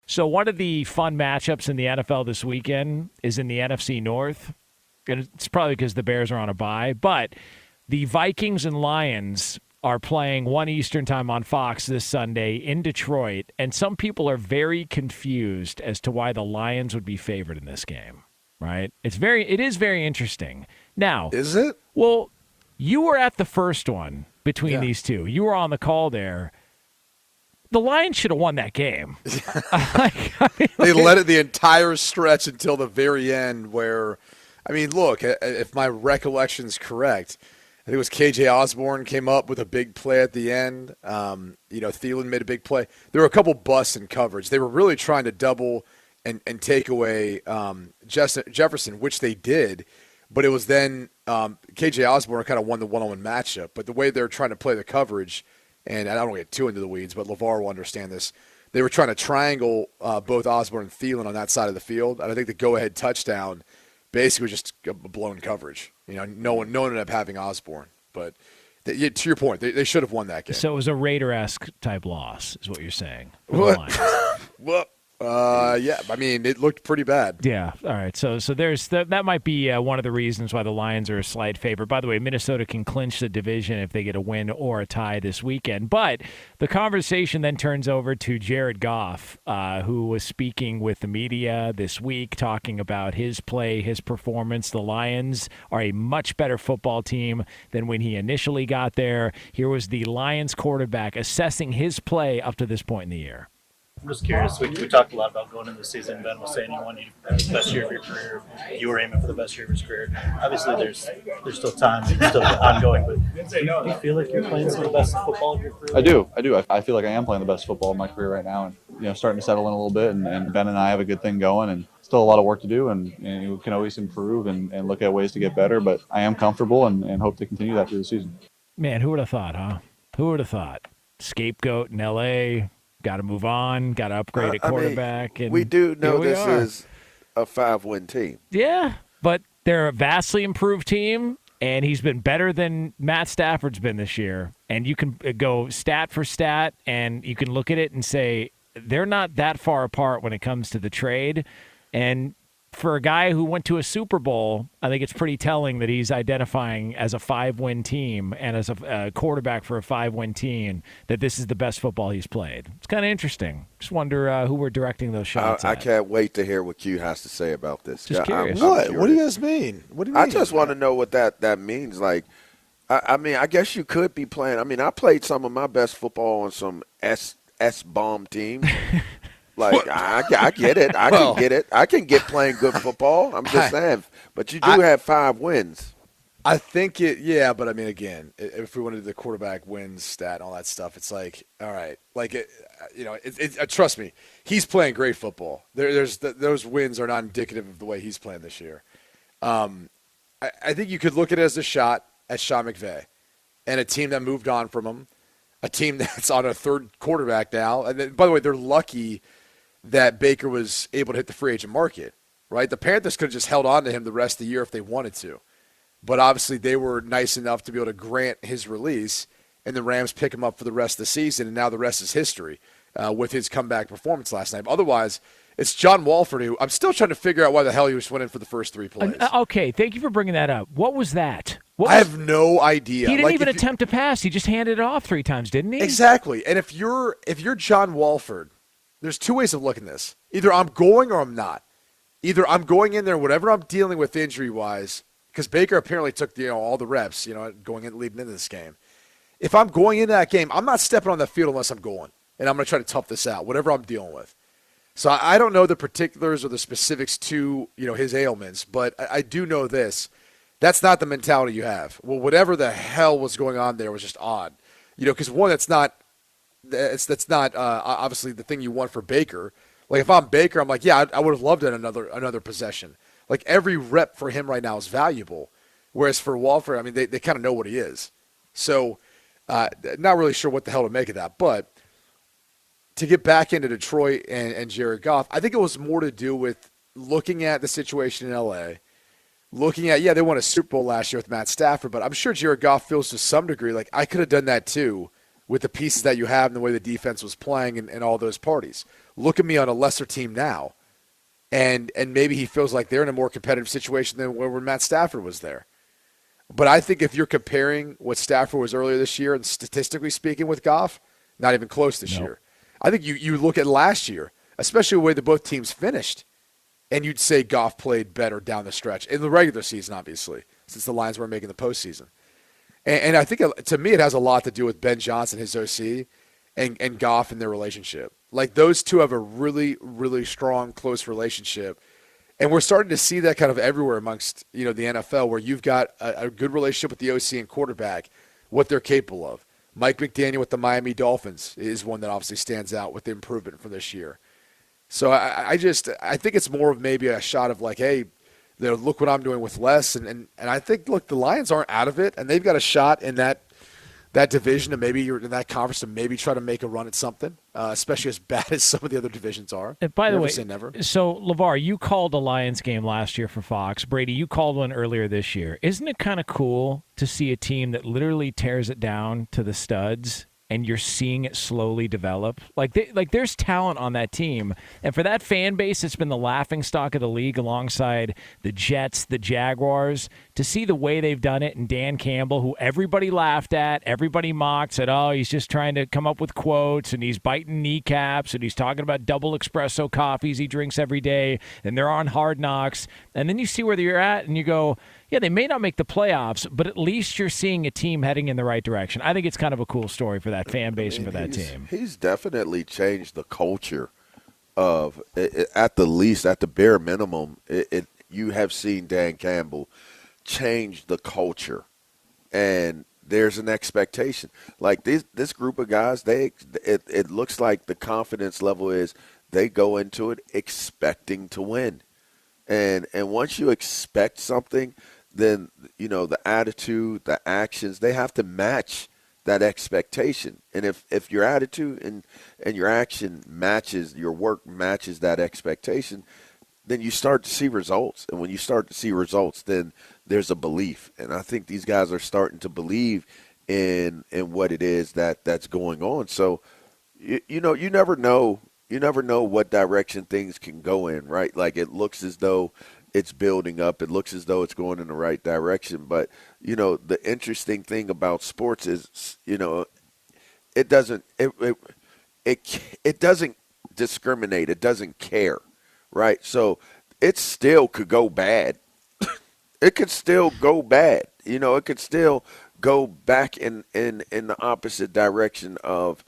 So one of the fun matchups in the NFL this weekend is in the NFC North. And it's probably because the Bears are on a bye. But the Vikings and Lions are playing 1 Eastern time on Fox this Sunday in Detroit. And some people are very confused as to why the Lions would be favored in this game, right? It is very interesting. Now, is it? Well, you were at the first one between these two. You were on the call there. The Lions should have won that game. They let it the entire stretch until the very end where, I mean, look, if my recollection's correct, I think it was KJ Osborne came up with a big play at the end. Thielen made a big play. There were a couple busts in coverage. They were really trying to double and take away Jefferson, which they did. But it was then KJ Osborne kind of won the one-on-one matchup. But the way they're trying to play the coverage, and I don't want to get too into the weeds, but LaVar will understand this. They were trying to triangle both Osborne and Thielen on that side of the field. And I think the go-ahead touchdown basically was just a blown coverage. No one ended up having Osborne. But to your point, they should have won that game. So it was a Raider-esque type loss is what you're saying. Well, yeah, I mean, it looked pretty bad. Yeah, all right. So there's that might be one of the reasons why the Lions are a slight favorite. By the way, Minnesota can clinch the division if they get a win or a tie this weekend. But the conversation then turns over to Jared Goff, who was speaking with the media this week, talking about his play, his performance. The Lions are a much better football team than when he initially got there. Here was the Lions quarterback assessing his play up to this point in the year. I'm just curious. We talked a lot about going into the season. Ben was saying you wanted the best year of your career. You were aiming for the best year of his career. Obviously, there's still time. It's still ongoing. But do you feel like you're playing some of the best football of your career? I do. I feel like I am playing the best football of my career right now, and starting to settle in a little bit. And Ben and I have a good thing going, and still a lot of work to do. And we can always improve and look at ways to get better. But I am comfortable and hope to continue that through the season. Man, who would have thought, huh? Who would have thought? Scapegoat in L.A., got to move on, got to upgrade at quarterback. And we do know this are. Is a 5-win team. Yeah, but they're a vastly improved team, and he's been better than Matt Stafford's been this year. And you can go stat for stat, and you can look at it and say they're not that far apart when it comes to the trade. And for a guy who went to a Super Bowl, I think it's pretty telling that he's identifying as a 5-win team and as a quarterback for a 5-win team that this is the best football he's played. It's kind of interesting. Just wonder who we're directing those shots I at. can't wait to hear what Q has to say about this. Just curious. What do you guys mean? What do you mean? I just want to know what that means. Like, I mean, I guess you could be playing. I mean, I played some of my best football on some S-bomb teams. Like, I get it. I can get it. I can get playing good football. I'm just saying. But you do have 5 wins. I think but I mean, again, if we wanted the quarterback wins stat and all that stuff, it's like, all right. Like, trust me, he's playing great football. Those wins are not indicative of the way he's playing this year. I think you could look at it as a shot at Sean McVay and a team that moved on from him, a team that's on a third quarterback now. And then, by the way, they're lucky that Baker was able to hit the free agent market, right? The Panthers could have just held on to him the rest of the year if they wanted to. But obviously they were nice enough to be able to grant his release, and the Rams pick him up for the rest of the season, and now the rest is history with his comeback performance last night. Otherwise, it's John Walford, who I'm still trying to figure out why the hell he was winning for the first 3 plays. Okay, thank you for bringing that up. What was that? I have no idea. He didn't even attempt to pass. He just handed it off 3 times, didn't he? Exactly. And if you're John Walford, there's 2 ways of looking at this. Either I'm going or I'm not. Either I'm going in there, whatever I'm dealing with injury-wise, because Baker apparently took all the reps, leading into this game. If I'm going into that game, I'm not stepping on the field unless I'm going, and I'm going to try to tough this out, whatever I'm dealing with. So I don't know the particulars or the specifics to his ailments, but I do know this. That's not the mentality you have. Well, whatever the hell was going on there was just odd. Because one, that's not obviously the thing you want for Baker. Like, if I'm Baker, I'm like, yeah, I would have loved it another possession. Like, every rep for him right now is valuable. Whereas for Walford, I mean, they kind of know what he is. So, not really sure what the hell to make of that. But to get back into Detroit and Jared Goff, I think it was more to do with looking at the situation in L.A., looking at, they won a Super Bowl last year with Matt Stafford, but I'm sure Jared Goff feels to some degree like I could have done that too with the pieces that you have and the way the defense was playing and all those parties. look at me on a lesser team now. And maybe he feels like they're in a more competitive situation than when Matt Stafford was there. But I think if you're comparing what Stafford was earlier this year, and statistically speaking with Goff, not even close this year. I think you look at last year, especially the way that both teams finished, and you'd say Goff played better down the stretch. In the regular season, obviously, since the Lions weren't making the postseason. And I think, to me, it has a lot to do with Ben Johnson, his OC, and Goff and their relationship. Like, those two have a really, really strong, close relationship. And we're starting to see that kind of everywhere amongst, the NFL, where you've got a good relationship with the OC and quarterback, what they're capable of. Mike McDaniel with the Miami Dolphins is one that obviously stands out with the improvement from this year. So I think it's more of maybe a shot of like, hey, look what I'm doing with less. And I think, look, the Lions aren't out of it, and they've got a shot in that division, and maybe you're in that conference to maybe try to make a run at something, especially as bad as some of the other divisions are. And by the Never way, say never. So LaVar, you called a Lions game last year for Fox. Brady, you called one earlier this year. Isn't it kind of cool to see a team that literally tears it down to the studs, and you're seeing it slowly develop? Like there's talent on that team. And for that fan base, it's been the laughingstock of the league alongside the Jets, the Jaguars, to see the way they've done it. And Dan Campbell, who everybody laughed at, everybody mocked, said, oh, he's just trying to come up with quotes, and he's biting kneecaps, and he's talking about double espresso coffees he drinks every day, and they're on Hard Knocks. And then you see where you're at, and you go, yeah, they may not make the playoffs, but at least you're seeing a team heading in the right direction. I think it's kind of a cool story for that fan base and for that team. He's definitely changed the culture of, at the least, at the bare minimum, you have seen Dan Campbell change the culture. And there's an expectation. Like this group of guys, it looks like the confidence level is they go into it expecting to win. And once you expect something, then, the attitude, the actions, they have to match that expectation. And if your attitude and your action matches, your work matches that expectation, then you start to see results. And when you start to see results, then there's a belief. And I think these guys are starting to believe in what it is that's going on. So, you never know. You never know what direction things can go in, right? Like, it looks as though it's building up. It looks as though it's going in the right direction. But, the interesting thing about sports is, it doesn't discriminate. It doesn't care, right? So it still could go bad. It could still go bad. It could still go back in the opposite direction of,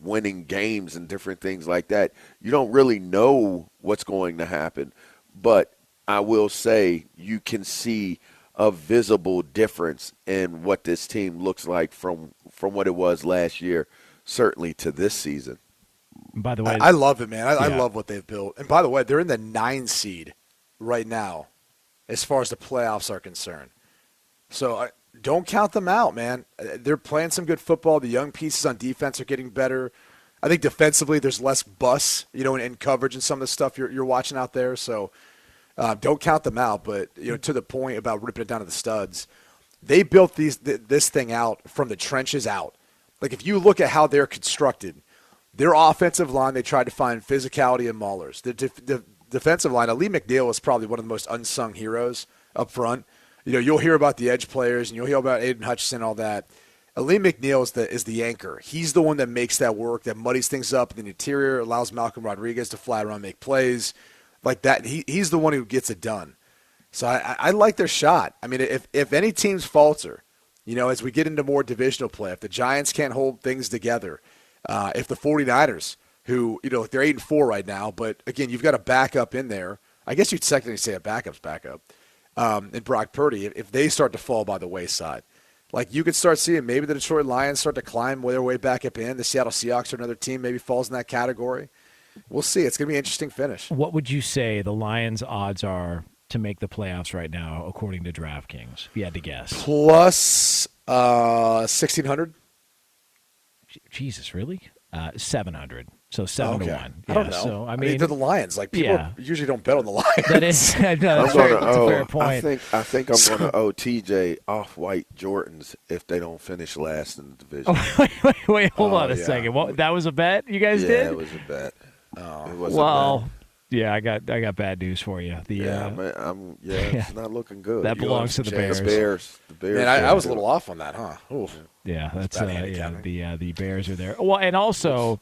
winning games and different things like that. You don't really know what's going to happen, but I will say you can see a visible difference in what this team looks like from what it was last year, certainly to this season. By the way, I love it, man. I love what they've built. And by the way, they're in the 9 seed right now as far as the playoffs are concerned. So don't count them out, man. They're playing some good football. The young pieces on defense are getting better. I think defensively there's less bus, in coverage and some of the stuff you're watching out there. So don't count them out. But, to the point about ripping it down to the studs, they built this thing out from the trenches out. Like, if you look at how they're constructed, their offensive line, they tried to find physicality and maulers. The defensive line, Ali McNeil is probably one of the most unsung heroes up front. You'll hear about the edge players, and you'll hear about Aiden Hutchinson, all that. Ali McNeil is the anchor. He's the one that makes that work, that muddies things up in the interior, allows Malcolm Rodriguez to fly around and make plays like that. He's the one who gets it done. So I like their shot. I mean, if any teams falter, as we get into more divisional play, if the Giants can't hold things together, if the 49ers, who, they're 8-4 right now, but, again, you've got a backup in there. I guess you'd technically say a backup's backup. And Brock Purdy, if they start to fall by the wayside, like, you could start seeing maybe the Detroit Lions start to climb their way back up in. The Seattle Seahawks are another team maybe falls in that category. We'll see. It's going to be an interesting finish. What would you say the Lions' odds are to make the playoffs right now, according to DraftKings, if you had to guess? Plus 1,600. Jesus, really? 700. So 7-1. I don't know. So I mean, they're the Lions. Like people usually don't bet on the Lions. That is that's a fair point. I think I'm going to owe TJ off-white Jordans if they don't finish last in the division. Wait, hold on a second. What, that was a bet you guys did? Yeah, it was a bet. It was a bet. Yeah, I got bad news for you. It's not looking good. That belongs to the Bears. The Bears. Man, I was a little off on that, huh? Ooh. Yeah, that's bad the Bears are there. Well, and also,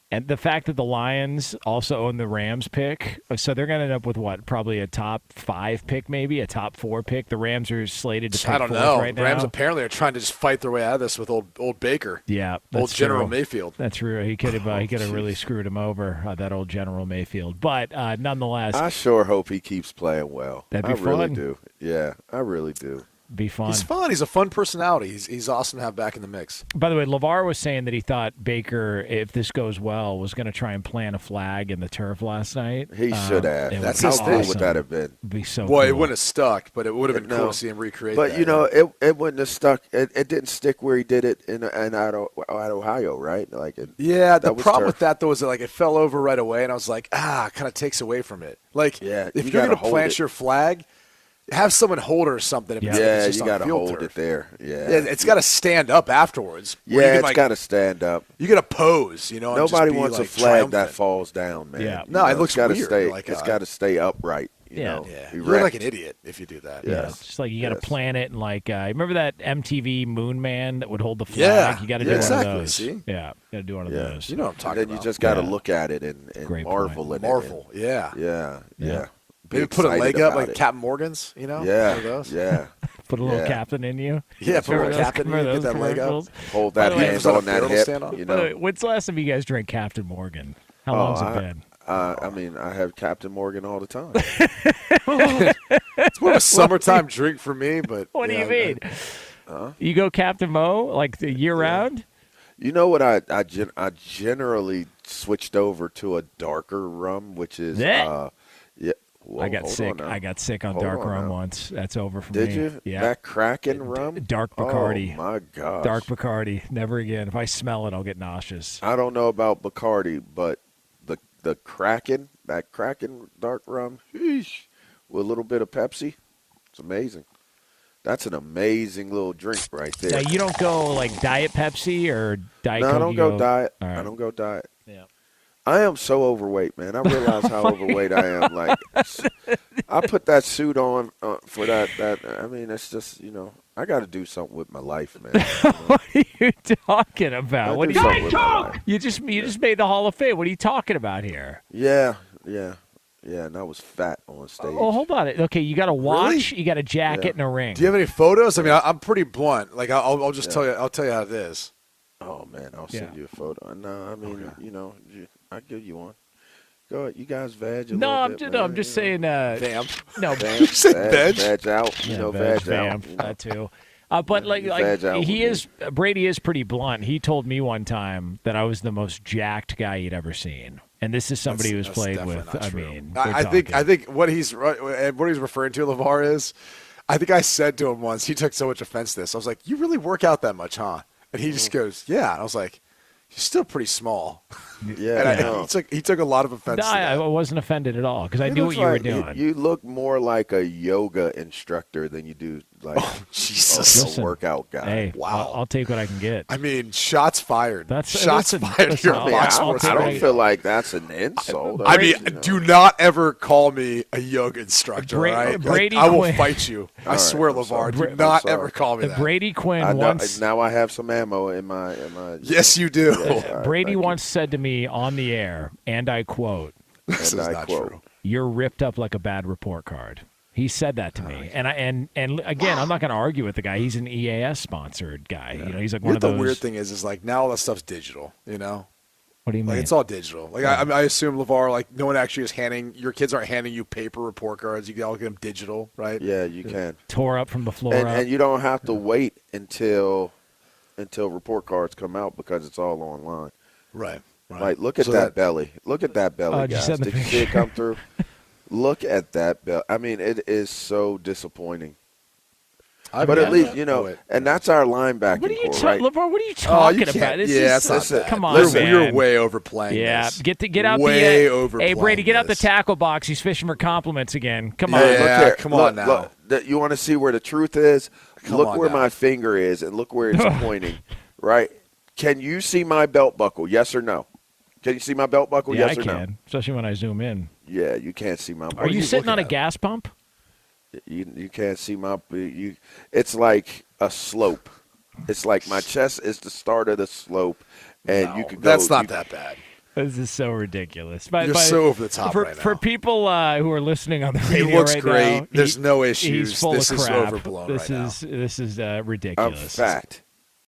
and the fact that the Lions also own the Rams pick, so they're going to end up with what? Probably a top 5 pick, maybe a top 4 pick. The Rams are slated to pick I don't know. right now. Rams apparently are trying to just fight their way out of this with old Baker. Yeah, old General true. Mayfield. That's true. He could have really screwed him over, that old General Mayfield. But nonetheless, I sure hope he keeps playing well. That'd be fun. I really do. Yeah, I really do. Be fun. He's fun. He's a fun personality. He's awesome to have back in the mix. By the way, LaVar was saying that he thought Baker, if this goes well, was going to try and plant a flag in the turf last night. He should have. That's how his cool thing. would that have been? Be so Well, cool. it wouldn't have stuck, but it would have been cool to see him recreate but, that. it wouldn't have stuck. It didn't stick where he did it in out Ohio, right? Yeah, the problem turf. with that, though, is that, it fell over right away, and I was like, kind of takes away from it. If you you're going gotta to hold plant it. your flag, have someone hold it or something. If it's Yeah, just you on got to field hold turf. it there. Yeah, It's got to stand up afterwards. Yeah, it's got to stand up. You got to pose, and Nobody just be, wants a flag that triumphant. falls down, man. Yeah. No, it looks gotta weird. Stay, Like, it's got to stay upright. You know, You look like erect. an idiot if you do that. Yeah, Yes. it's just like you got to Yes. plan it and remember that MTV Moon Man that would hold the flag? Yeah. You got to do exactly. one of those. See? Yeah, got to do one of Yeah. those. You know what I'm talking Then about. you just got to Yeah. look at it and Great marvel point. at it. Marvel. Yeah. Yeah. Be Maybe put a excited leg up about like it. Captain Morgan's, one of Yeah, those. yeah. Put a little Yeah. captain in you. Yeah, put a Remember little those- captain in remember you, get those that leg up. commercials? Hold that By the way, hand was that a on that barrel hip. stand on? You By the way, know. when's the last time you guys drank Captain Morgan? How long's it been? I mean, I have Captain Morgan all the time. It's more of a summertime drink for me, but What do yeah, you mean? You go Captain Mo the year round? You know what? I generally swithed over to a darker rum, which is Yeah. Whoa, I got hold sick. on now. I got sick on Hold dark on rum now. once. That's over for me. Did you? Yeah. That Kraken rum? Dark Bacardi. Oh my gosh. Dark Bacardi. Never again. If I smell it, I'll get nauseous. I don't know about Bacardi, but the Kraken, that Kraken dark rum, sheesh, with a little bit of Pepsi, it's amazing. That's an amazing little drink right there. Now, you don't go Diet Pepsi or Diet No, Coke? I don't you go diet. All right. I don't go diet. Yeah. I am so overweight, man. I realize how overweight I am. I put that suit on for that. I mean, it's just, I got to do something with my life, man. What are you talking about? What do do something with my life. you just made the Hall of Fame. What are you talking about here? Yeah, and I was fat on stage. Oh, hold on. Okay, you got a watch, you got a jacket, Yeah. and a ring. Do you have any photos? I mean, I'm pretty blunt. I'll just tell you. I'll tell you how it is. Oh man, I'll send Yeah. you a photo. No, I mean, I'll give you one. Go ahead, you guys veg a No, little I'm bit, just, man, I'm just you know. saying. Vamp. No, Veg, say veg? veg out, veg vamp, out. that too. But veg out he with is Brady is pretty blunt. He told me one time that I was the most jacked guy he'd ever seen, and this is somebody who's That's played definitely with. not I true. mean, I think what he's referring to, LaVar, is, I think I said to him once, he took so much offense to this. I was like, "You really work out that much, huh?" And he just goes, "Yeah." And I was like, "You're still pretty small." Yeah, And I know. he took a lot of offense. to I that. wasn't offended at all because I You knew look what you were like- doing. You look more like a yoga instructor than you do like Jesus. a Listen, workout guy. Hey, Wow. I'll take what I can get. I mean, shots fired. That's- shots listen, fired. listen, You're a I'll- box I'll sports take I it. fan. don't feel like that's an insult. I mean, you know. do not ever call me a yoga instructor, Bra- all right? Brady I will Quinn. fight you. I right, swear, I'm LaVar, sorry. do I'm not sorry. ever call me that. Brady Quinn I know, once. now I have some ammo in my. Yes, you do. Yes, all right, Brady thank you. once said to me on the air, and I quote, This And is I not quote, true. "You're ripped up like a bad report card." He said that to me, and again, I'm not going to argue with the guy. He's an EAS sponsored guy. He's like You one know of the those. weird thing is like now all that stuff's digital, you know? What do you mean? Like it's all digital. Like I assume, LaVar, like no one actually is your kids aren't handing you paper report cards. You can all get them digital, right? Yeah, you can. tore up from the floor And, up. and you don't have to wait until report cards come out because it's all online. Right. Like, look at So that belly. Look at that belly, Oh, did you guys. send the Did you see it come through? Look at that belly. I mean, it is so disappointing. But at least, and that's our linebacking What are you core, talking, right? LaVar? What are you talking can't- about? This yeah, is, that's not bad. come on, Listen, man. you're way overplaying Yeah, this. get out way the overplaying Hey Brady, get out the this. tackle box. He's fishing for compliments again. Come on. Yeah, Look here. come on now. You want to see where the truth is? Look on where now. my finger is and look where it's pointing, right? Can you see my belt buckle? Yes or no? Can you see my belt buckle? Yeah, yes I or no? can, especially when I zoom in. Yeah, you can't see my. Are you sitting on a at? gas pump? You can't see my. It's like a slope. It's like my chest is the start of the slope, and you could go. That's not that bad. This is so ridiculous. You're so over the top for, right now. For people who are listening on the He radio looks right great. now, There's no issues. He's full This of is crap. overblown This right is now. this is I'm ridiculous. fat.